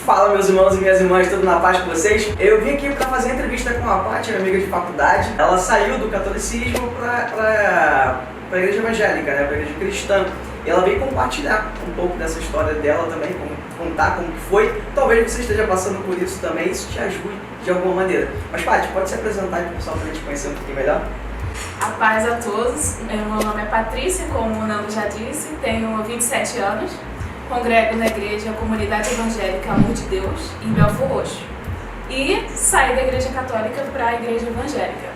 Fala, meus irmãos e minhas irmãs, tudo na paz com vocês? Eu vim aqui para fazer entrevista com a Paty, minha amiga de faculdade. Ela saiu do catolicismo para a igreja evangélica, né, para a igreja cristã. E ela veio compartilhar um pouco dessa história dela também, contar como que foi. Talvez você esteja passando por isso também, isso te ajude de alguma maneira. Mas Paty, pode se apresentar para o pessoal para a gente conhecer um pouquinho melhor? A paz a todos, meu nome é Patrícia, como o Nando já disse, tenho 27 anos, congrego na igreja Comunidade Evangélica Amor de Deus, em Belford Roxo, e saí da igreja católica para a igreja evangélica.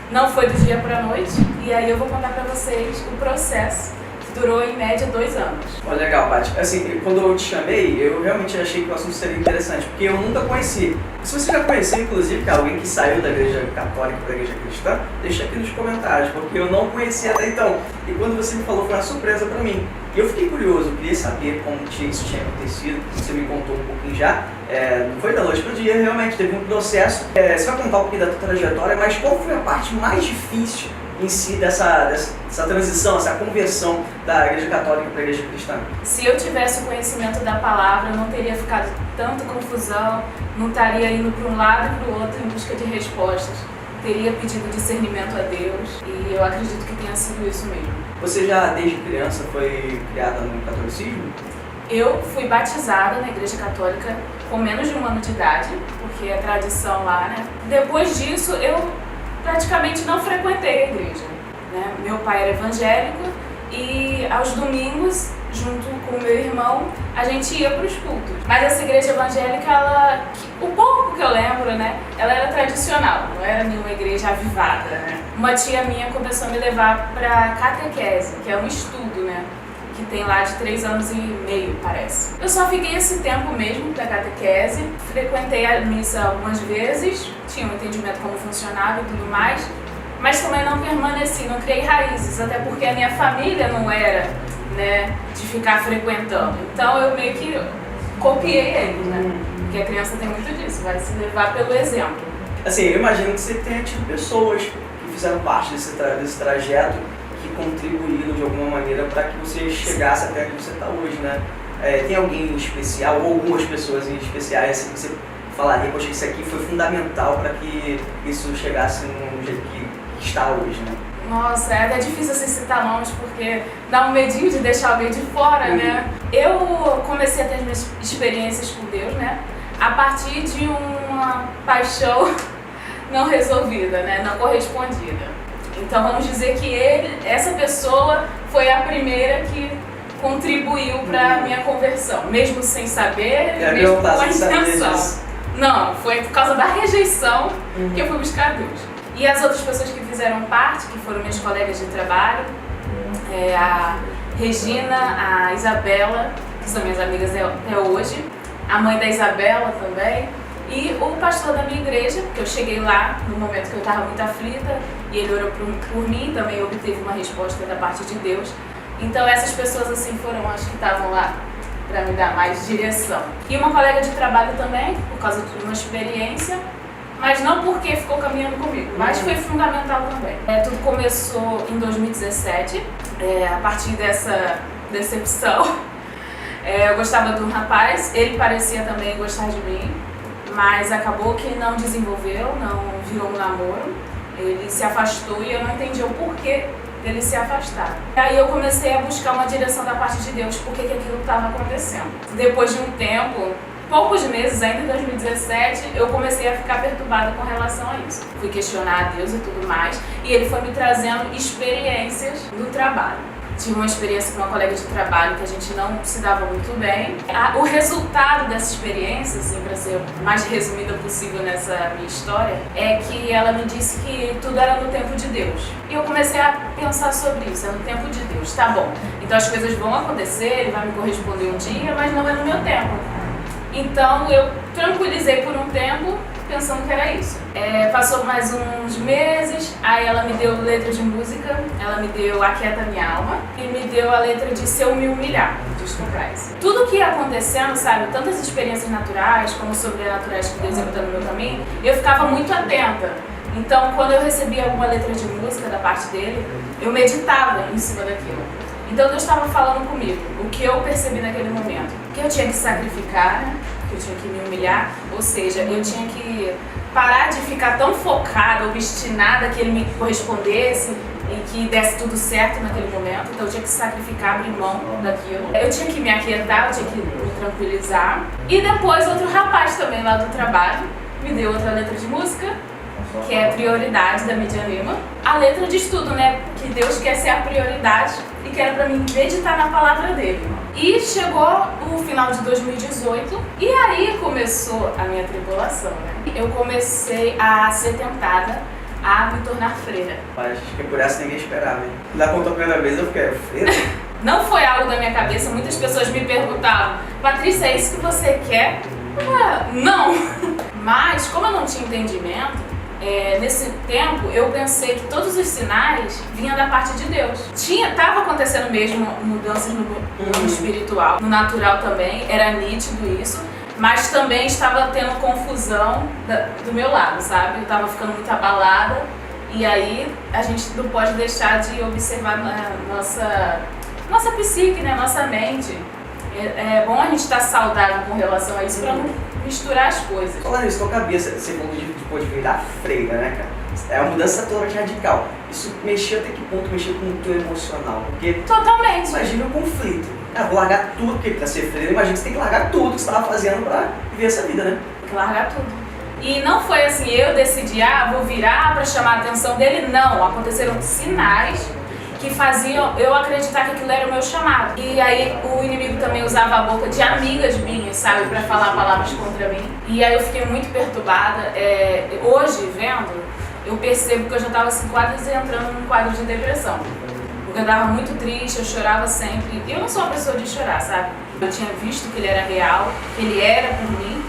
Não foi do dia para a noite, e aí eu vou contar para vocês o processo, que durou em média 2 anos. Oh, legal, Paty. Assim, quando eu te chamei, eu realmente achei que o assunto seria interessante, porque eu nunca conheci. Se você já conheceu, inclusive, que alguém que saiu da igreja católica para a igreja cristã, deixa aqui nos comentários, porque eu não conhecia até então. E quando você me falou, foi uma surpresa para mim. E eu fiquei curioso, queria saber como isso tinha acontecido. Você me contou um pouquinho já. Não foi da noite para o dia, realmente teve um processo. Você vai contar um pouquinho da tua trajetória, mas qual foi a parte mais difícil em si dessa transição, essa conversão da igreja católica para a igreja cristã? Se eu tivesse o conhecimento da palavra, eu não teria ficado tanta confusão, não estaria indo para um lado e para o outro em busca de respostas. Teria pedido discernimento a Deus e eu acredito que tenha sido isso mesmo. Você já desde criança foi criada no catolicismo? Eu fui batizada na igreja católica com menos de 1 ano de idade, porque é tradição lá, né? Depois disso, eu praticamente não frequentei a igreja, né? Meu pai era evangélico e aos domingos, junto com o meu irmão, a gente ia para os cultos. Mas essa igreja evangélica, o pouco que eu lembro, né, ela era tradicional, não era nenhuma igreja avivada, né? Uma tia minha começou a me levar para catequese, que é um estudo, né, que tem lá de 3 anos e meio, parece. Eu só fiquei esse tempo mesmo da catequese, frequentei a missa algumas vezes, tinha um entendimento como funcionava e tudo mais, mas também não permaneci, não criei raízes, até porque a minha família não era, né, de ficar frequentando. Então eu meio que copiei eles, né? Porque a criança tem muito disso, vai se levar pelo exemplo. Assim, eu imagino que você tenha tido pessoas que fizeram parte desse trajeto, que contribuíram de alguma maneira para que você chegasse até onde você está hoje, né? Tem alguém em especial, ou algumas pessoas em especiais, assim, que você falaria, poxa, isso aqui foi fundamental para que isso chegasse no jeito que está hoje, né? Nossa, é até difícil assim citar nomes, porque dá um medinho de deixar alguém de fora, né? Eu comecei a ter as minhas experiências com Deus, né? A partir de uma paixão não resolvida, né? Não correspondida. Então vamos dizer que essa pessoa foi a primeira que contribuiu para a minha conversão, mesmo sem saber, mesmo com a intenção. Não, foi por causa da rejeição que eu fui buscar Deus. E as outras pessoas que fizeram parte, que foram minhas colegas de trabalho, a Regina, a Isabela, que são minhas amigas até hoje, a mãe da Isabela também, e o pastor da minha igreja, porque eu cheguei lá no momento que eu estava muito aflita, e ele orou por mim, também obteve uma resposta da parte de Deus. Então essas pessoas assim foram as que estavam lá para me dar mais direção. E uma colega de trabalho também, por causa de uma experiência, mas não porque ficou caminhando comigo, mas foi fundamental também. Tudo começou em 2017, a partir dessa decepção. Eu gostava de um rapaz, ele parecia também gostar de mim, mas acabou que não desenvolveu, não virou um namoro. Ele se afastou e eu não entendi o porquê dele se afastar. Aí eu comecei a buscar uma direção da parte de Deus, por que aquilo estava acontecendo. Depois de um tempo, poucos meses, ainda em 2017, eu comecei a ficar perturbada com relação a isso. Fui questionar a Deus e tudo mais, e ele foi me trazendo experiências do trabalho. Tive uma experiência com uma colega de trabalho que a gente não se dava muito bem. O resultado dessa experiência, assim, para ser o mais resumida possível nessa minha história, é que ela me disse que tudo era no tempo de Deus. E eu comecei a pensar sobre isso, é no tempo de Deus, tá bom. Então as coisas vão acontecer, ele vai me corresponder um dia, mas não é no meu tempo. Então eu tranquilizei por um tempo, pensando que era isso. Passou mais uns meses, aí ela me deu letra de música, ela me deu Aquieta Minha Alma e me deu a letra de Se Eu Me Humilhar, de Comprise. Tudo que ia acontecendo, sabe, tantas experiências naturais como sobrenaturais que Deus ia botando no meu caminho, eu ficava muito atenta. Então, quando eu recebia alguma letra de música da parte dele, eu meditava em cima daquilo. Então Deus estava falando comigo, o que eu percebi naquele momento, que eu tinha que sacrificar, que que eu tinha que me humilhar, ou seja, eu tinha que parar de ficar tão focada, obstinada que ele me correspondesse e que desse tudo certo naquele momento. Então eu tinha que sacrificar, abrir mão daquilo. Eu tinha que me aquietar, eu tinha que me tranquilizar. E depois outro rapaz também lá do trabalho me deu outra letra de música, que é Prioridade, da Mídia Lima. A letra diz tudo, né? Que Deus quer ser a prioridade e que era pra mim meditar na palavra dele. E chegou o final de 2018 e aí começou a minha tribulação, né? Eu comecei a ser tentada a me tornar freira. Mas acho que por essa ninguém esperava, hein? Da conta a primeira vez eu fiquei, freira? Não foi algo da minha cabeça, muitas pessoas me perguntavam: Patrícia, é isso que você quer? Não! Mas como eu não tinha entendimento, nesse tempo eu pensei que todos os sinais vinham da parte de Deus. Tava acontecendo mesmo mudanças no mundo espiritual, no natural também, era nítido isso, mas também estava tendo confusão do meu lado, sabe? Eu estava ficando muito abalada e aí a gente não pode deixar de observar nossa psique, né? Nossa mente. É bom a gente estar saudável com relação a isso para não misturar as coisas. Falando isso, tua cabeça, você falou de virar freira, né, cara? É uma mudança totalmente radical. Isso mexeu até que ponto? Mexeu com o teu emocional? Porque totalmente. Imagina o conflito. Vou largar tudo, porque pra ser freira, imagina que você tem que largar tudo que você estava fazendo pra viver essa vida, né? Tem que largar tudo. E não foi assim, eu decidi, vou virar pra chamar a atenção dele. Não, aconteceram sinais que faziam eu acreditar que aquilo era o meu chamado. E aí o inimigo também usava a boca de amigas minhas, sabe, pra falar palavras contra mim. E aí eu fiquei muito perturbada. Hoje, vendo, eu percebo que eu já estava assim, quase entrando num quadro de depressão. Porque eu estava muito triste, eu chorava sempre. Eu não sou uma pessoa de chorar, sabe? Eu tinha visto que ele era real, que ele era por mim,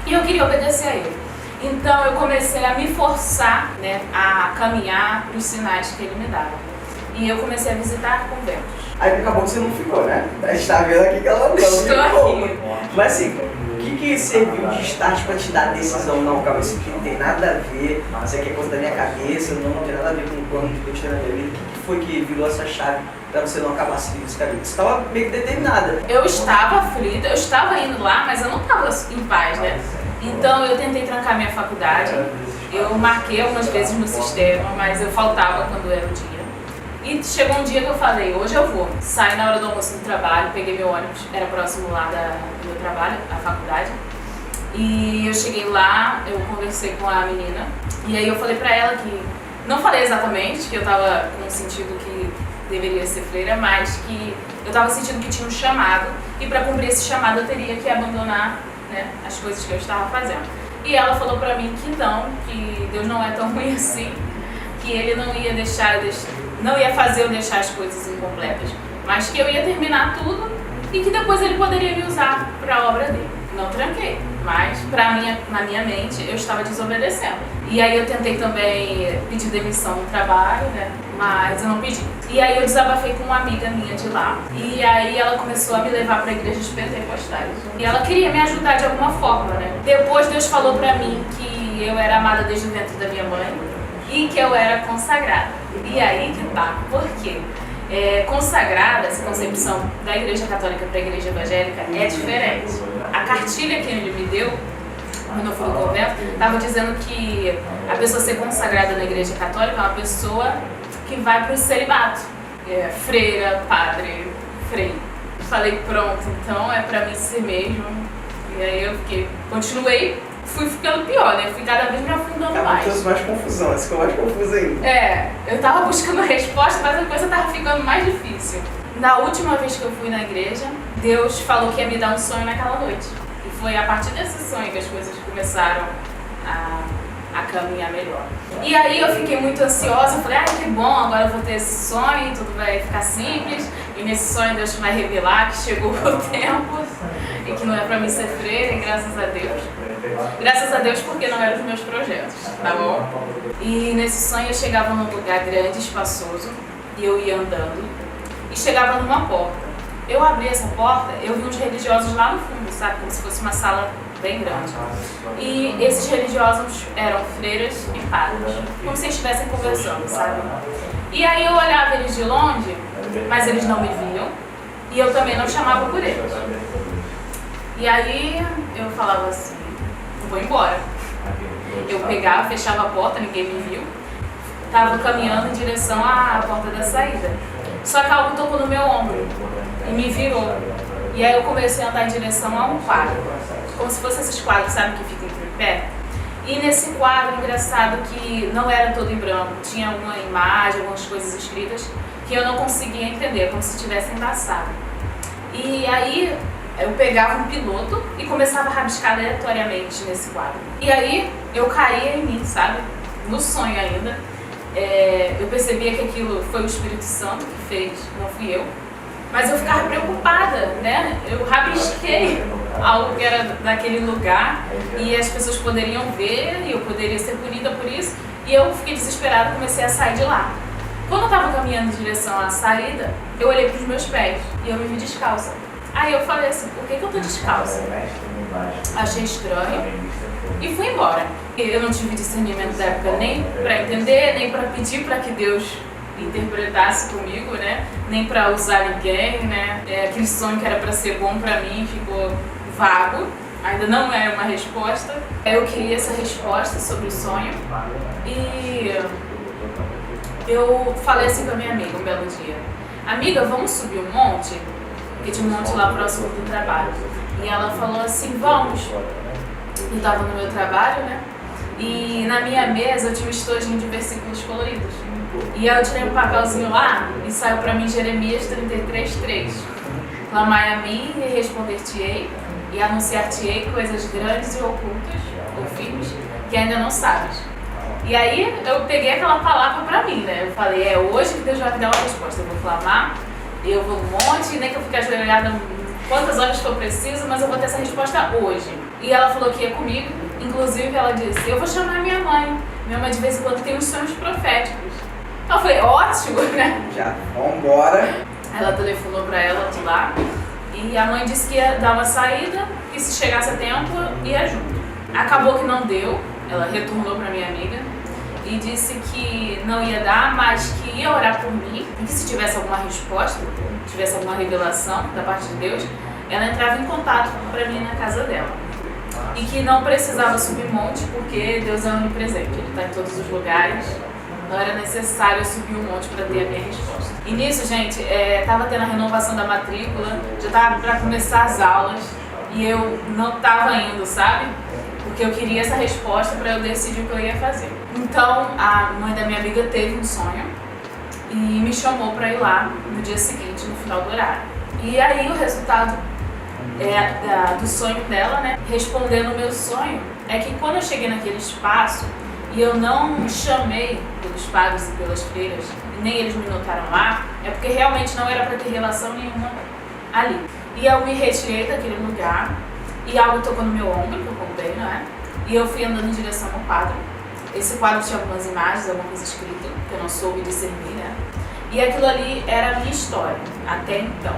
e eu queria obedecer a ele. Então eu comecei a me forçar, né, a caminhar para os sinais que ele me dava. E eu comecei a visitar conventos. Aí acabou que você não ficou, né? A gente tá vendo aqui que ela não Estou aqui. Mas assim, o que serviu de start pra te dar a decisão? Não, calma, isso aqui não tem nada a ver, isso aqui é coisa da minha cabeça, não tem nada a ver com o plano de Deus na minha vida. O que foi que virou essa chave pra você não acabar seguindo esse caminho? Você estava meio que determinada. Eu estava aflita, eu estava indo lá, mas eu não estava em paz, né? Então eu tentei trancar minha faculdade, eu marquei algumas vezes no sistema, mas eu faltava quando era o dia. E chegou um dia que eu falei, hoje eu vou. Saí na hora do almoço do trabalho, peguei meu ônibus, era próximo lá do meu trabalho, a faculdade. E eu cheguei lá, eu conversei com a menina, e aí eu falei pra ela que, não falei exatamente que eu tava com o sentido que deveria ser freira, mas que eu tava sentindo que tinha um chamado, e pra cumprir esse chamado eu teria que abandonar, né, as coisas que eu estava fazendo. E ela falou pra mim que não, que Deus não é tão ruim assim, que Ele não ia fazer eu deixar as coisas incompletas, mas que eu ia terminar tudo e que depois Ele poderia me usar para a obra dele. Não tranquei, mas na minha mente eu estava desobedecendo. E aí eu tentei também pedir demissão no trabalho, né? Mas eu não pedi. E aí eu desabafei com uma amiga minha de lá. E aí ela começou a me levar para igrejas pentecostais. E ela queria me ajudar de alguma forma, né? Depois Deus falou para mim que eu era amada desde o ventre da minha mãe e que eu era consagrada. E aí que tá. Por quê? Consagrada, essa concepção da igreja católica para a igreja evangélica é diferente. A cartilha que ele me deu, quando eu fui no convento, estava dizendo que a pessoa ser consagrada na igreja católica é uma pessoa que vai para o celibato. Freira, padre, frei. Falei, pronto, então é para mim ser mesmo. E aí eu continuei, fui ficando pior, né? Fui cada vez me afundando mais. Trouxe mais confusão, essa ficou mais confusa ainda. Eu tava buscando a resposta, mas a coisa tava ficando mais difícil. Na última vez que eu fui na igreja, Deus falou que ia me dar um sonho naquela noite. E foi a partir desse sonho que as coisas começaram a caminhar melhor. E aí eu fiquei muito ansiosa, falei, que bom, agora eu vou ter esse sonho, tudo vai ficar simples. E nesse sonho Deus vai revelar que chegou o tempo e que não é pra mim ser freira, e graças a Deus. Graças a Deus porque não eram os meus projetos, tá bom? E nesse sonho eu chegava num lugar grande, espaçoso, e eu ia andando, e chegava numa porta. Eu abri essa porta, eu vi uns religiosos lá no fundo, sabe? Como se fosse uma sala bem grande. E esses religiosos eram freiras e padres, como se estivessem conversando, sabe? E aí eu olhava eles de longe, mas eles não me viam, e eu também não chamava por eles. E aí eu falava assim, eu vou embora. Eu pegava, fechava a porta, ninguém me viu. Tava caminhando em direção à porta da saída. Só que algo tocou no meu ombro e me virou. E aí eu comecei a andar em direção a um quadro, como se fosse esses quadros, sabe, que ficam em pé. E nesse quadro, engraçado que não era todo em branco, tinha uma imagem, algumas coisas escritas que eu não conseguia entender, como se tivesse embaçado. E aí eu pegava um piloto e começava a rabiscar aleatoriamente nesse quadro. E aí eu caía em mim, sabe? No sonho ainda. Eu percebia que aquilo foi o Espírito Santo que fez, não fui eu. Mas eu ficava preocupada, né? Eu rabisquei algo que era daquele lugar e as pessoas poderiam ver e eu poderia ser punida por isso. E eu fiquei desesperada e comecei a sair de lá. Quando eu estava caminhando em direção à saída, eu olhei para os meus pés e eu me vi descalça. Aí eu falei assim, por que eu tô descalça? Achei estranho e fui embora. Eu não tive discernimento da época nem para entender, nem para pedir para que Deus interpretasse comigo, né? Nem para usar ninguém, né? Aquele sonho que era para ser bom para mim ficou vago. Ainda não é uma resposta. Eu queria essa resposta sobre o sonho e eu falei assim com a minha amiga um belo dia: amiga, vamos subir um monte? Porque tinha um monte lá próximo do trabalho. E ela falou assim, vamos. Eu estava no meu trabalho, né? E na minha mesa eu tinha um estojinho de versículos coloridos. E aí eu tirei um papelzinho lá e saiu para mim Jeremias 33:3. Clamai a mim e responder-te-ei, e anunciar-te-ei coisas grandes e ocultas, ou firmes, que ainda não sabes. E aí eu peguei aquela palavra para mim, né? Eu falei, é hoje que Deus vai me dar uma resposta. Eu vou clamar, eu vou um monte, nem que eu fique ajoelhada quantas horas for preciso, mas eu vou ter essa resposta hoje. E ela falou que ia comigo, inclusive ela disse, eu vou chamar minha mãe. Minha mãe de vez em quando tem uns sonhos proféticos. Eu falei, ótimo, né? Já, vambora. Ela telefonou pra ela de lá e a mãe disse que ia dar uma saída e se chegasse a tempo ia junto. Acabou que não deu, ela retornou pra minha amiga e disse que não ia dar, mas que ia orar por mim e que se tivesse alguma resposta, tivesse alguma revelação da parte de Deus, ela entrava em contato pra mim na casa dela. E que não precisava subir monte porque Deus é onipresente, Ele está em todos os lugares. Não era necessário subir um monte para ter a minha resposta. E nisso, gente, tava tendo a renovação da matrícula, já tava para começar as aulas e eu não tava indo, sabe? Porque eu queria essa resposta para eu decidir o que eu ia fazer. Então, a mãe da minha amiga teve um sonho e me chamou para ir lá no dia seguinte, no final do horário. E aí o resultado do sonho dela, né? Respondendo o meu sonho, é que quando eu cheguei naquele espaço, e eu não chamei pelos padres e pelas freiras, e nem eles me notaram lá, é porque realmente não era para ter relação nenhuma ali. E eu me retirei daquele lugar, e algo tocou no meu ombro, que eu contei, né? E eu fui andando em direção ao quadro. Esse quadro tinha algumas imagens, alguma coisa escrita, que eu não soube discernir, né? E aquilo ali era a minha história, até então.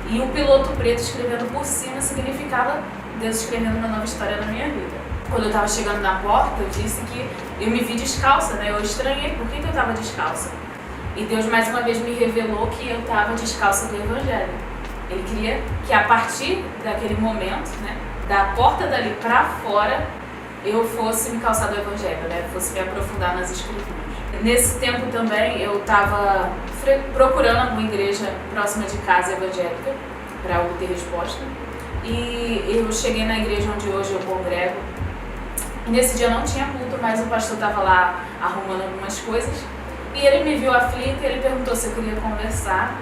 E o piloto preto escrevendo por cima significava Deus escrevendo uma nova história na minha vida. Quando eu estava chegando na porta, eu disse que eu me vi descalça, né? Eu estranhei por que eu estava descalça. E Deus mais uma vez me revelou que eu estava descalça do Evangelho. Ele queria que a partir daquele momento, né, da porta dali para fora, eu fosse me calçar do Evangelho, né? Fosse me aprofundar nas Escrituras. Nesse tempo também eu estava procurando alguma igreja próxima de casa evangélica para obter resposta. E eu cheguei na igreja onde hoje eu congrego. E nesse dia não tinha culto, mas o pastor estava lá arrumando algumas coisas. E ele me viu aflita e ele perguntou se eu queria conversar.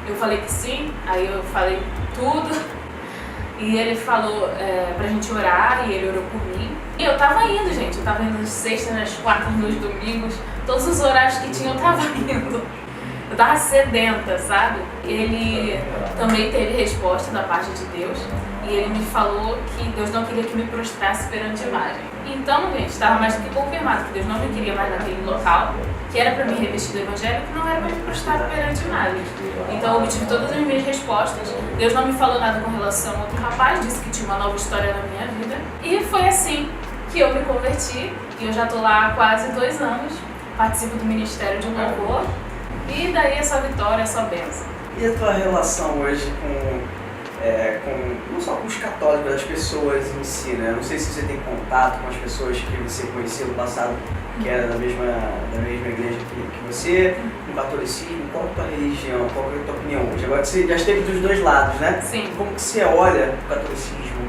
Eu falei que sim, aí eu falei tudo. E ele falou pra gente orar e ele orou por mim. E eu tava indo, gente. Eu tava indo nas sextas, nas quartas, nos domingos. Todos os horários que tinha eu tava indo. Eu tava sedenta, sabe? Ele também teve resposta da parte de Deus. E ele me falou que Deus não queria que me prostrasse perante a imagem. Então, gente, estava mais do que confirmado que Deus não me queria mais naquele local, que era para me revestir do Evangelho, que não era para me prostrar perante a imagem. Então, eu obtive todas as minhas respostas. Deus não me falou nada com relação a outro rapaz, disse que tinha uma nova história na minha vida. E foi assim que eu me converti. E eu já estou lá há quase 2 anos, participo do Ministério de Louvor. E daí é só vitória, é só bênção. E a tua relação hoje com não só com os católicos, as pessoas em si, né? Não sei se você tem contato com as pessoas que você conheceu no passado, que era da mesma igreja que você, no catolicismo. Qual é a tua religião, qual é a tua opinião hoje? Agora você já esteve dos dois lados, né? Sim. Como que você olha o catolicismo?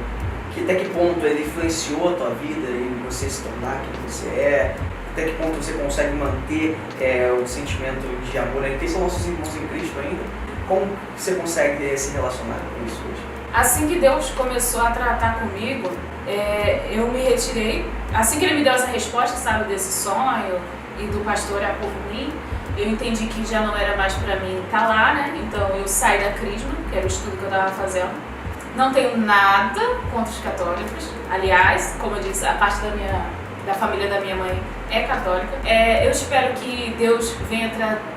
Até que ponto ele influenciou a tua vida em você se tornar quem você é? Até que ponto você consegue manter o sentimento de amor? Porque são nossos irmãos em Cristo ainda. Como você consegue se relacionar com isso hoje? Assim que Deus começou a tratar comigo, eu me retirei. Assim que Ele me deu essa resposta, sabe, desse sonho e do pastor orar por mim, eu entendi que já não era mais para mim estar lá, né? Então eu saí da Crisma, que era o estudo que eu estava fazendo. Não tenho nada contra os católicos. Aliás, como eu disse, a parte da família da minha mãe é católica. Eu espero que Deus venha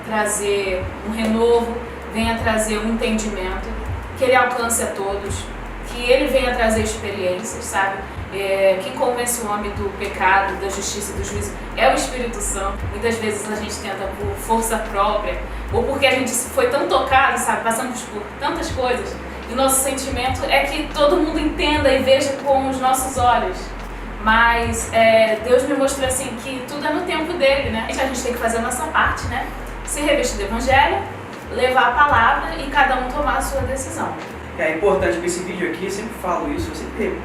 trazer um renovo, venha trazer um entendimento, que Ele alcance a todos, que Ele venha trazer experiências, sabe? Quem convence o homem do pecado, da justiça e do juízo é o Espírito Santo. Muitas vezes a gente tenta por força própria, ou porque a gente foi tão tocado, sabe? Passamos por tantas coisas. E o nosso sentimento é que todo mundo entenda e veja com os nossos olhos. Mas Deus me mostrou assim que tudo é no tempo dele, né? A gente tem que fazer a nossa parte, né? Se revestir do Evangelho, levar a palavra e cada um tomar a sua decisão. É importante que esse vídeo aqui, eu sempre falo isso, eu sempre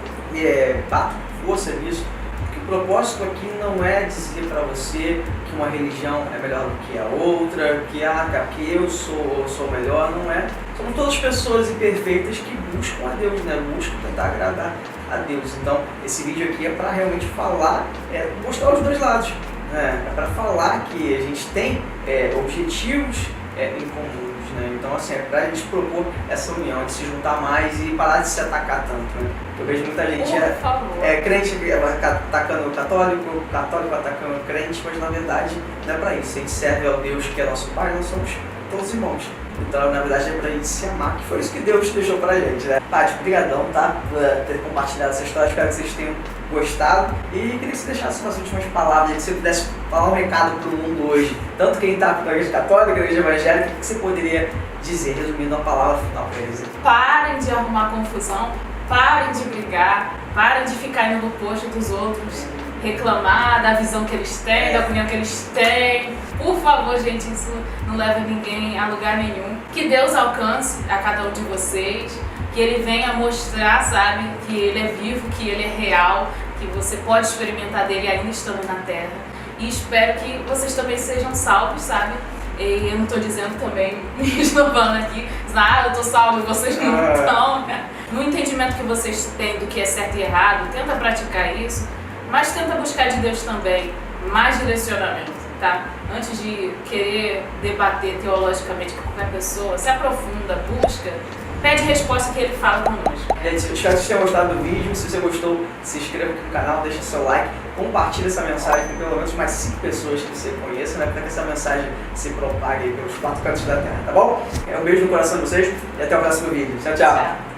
bato força nisso, porque o propósito aqui não é dizer para você que uma religião é melhor do que a outra, que eu sou melhor, não é. Somos todas pessoas imperfeitas que buscam a Deus, né? Buscam tentar agradar a Deus. Então, esse vídeo aqui é para realmente falar, mostrar os dois lados, né? É para falar que a gente tem objetivos em comuns, né? Então, assim, é para a gente propor essa união, de se juntar mais e parar de se atacar tanto, né? Eu vejo muita gente crente atacando o católico atacando o crente, mas na verdade não é para isso. A gente serve ao Deus que é nosso Pai, nós somos todos irmãos. Então, na verdade, é pra gente se amar, que foi isso que Deus deixou pra gente, né? Paty, brigadão, tá? Por ter compartilhado essa história, espero que vocês tenham gostado. E queria que você deixasse umas últimas palavras, que você pudesse falar um recado pro mundo hoje. Tanto quem tá com a igreja católica, a igreja evangélica, o que você poderia dizer, resumindo a palavra final pra eles? Parem de arrumar confusão, parem de brigar, parem de ficar indo no posto dos outros, reclamar da visão que eles têm, da opinião que eles têm. Por favor, gente, isso não leva ninguém a lugar nenhum. Que Deus alcance a cada um de vocês, que Ele venha mostrar, sabe, que Ele é vivo, que Ele é real, que você pode experimentar dele ainda estando na Terra. E espero que vocês também sejam salvos, sabe? E eu não estou dizendo também, me esnobando aqui, eu estou salvo e vocês não estão, né? No entendimento que vocês têm do que é certo e errado, tenta praticar isso, mas tenta buscar de Deus também mais direcionamento, tá? Antes de querer debater teologicamente com qualquer pessoa, se aprofunda, busca, pede resposta que Ele fala conosco. Gente, espero que vocês tenham gostado do vídeo. Se você gostou, se inscreva aqui no canal, deixa seu like, compartilha essa mensagem com pelo menos mais 5 pessoas que você conheça, né? Para que essa mensagem se propague pelos 4 cantos da Terra, tá bom? Um beijo no coração de vocês e até o próximo vídeo. Tchau, tchau!